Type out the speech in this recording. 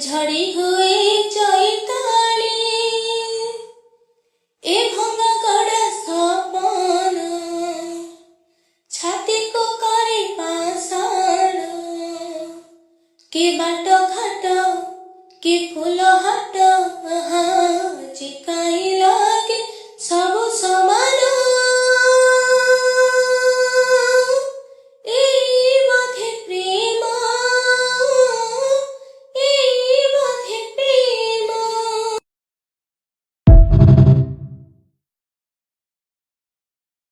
ঝড়ি हुए চৈতালি ए भंगा गड़ा सपन छाती को करे पाषाण के बाट घाट के फूल हाट चिकाइला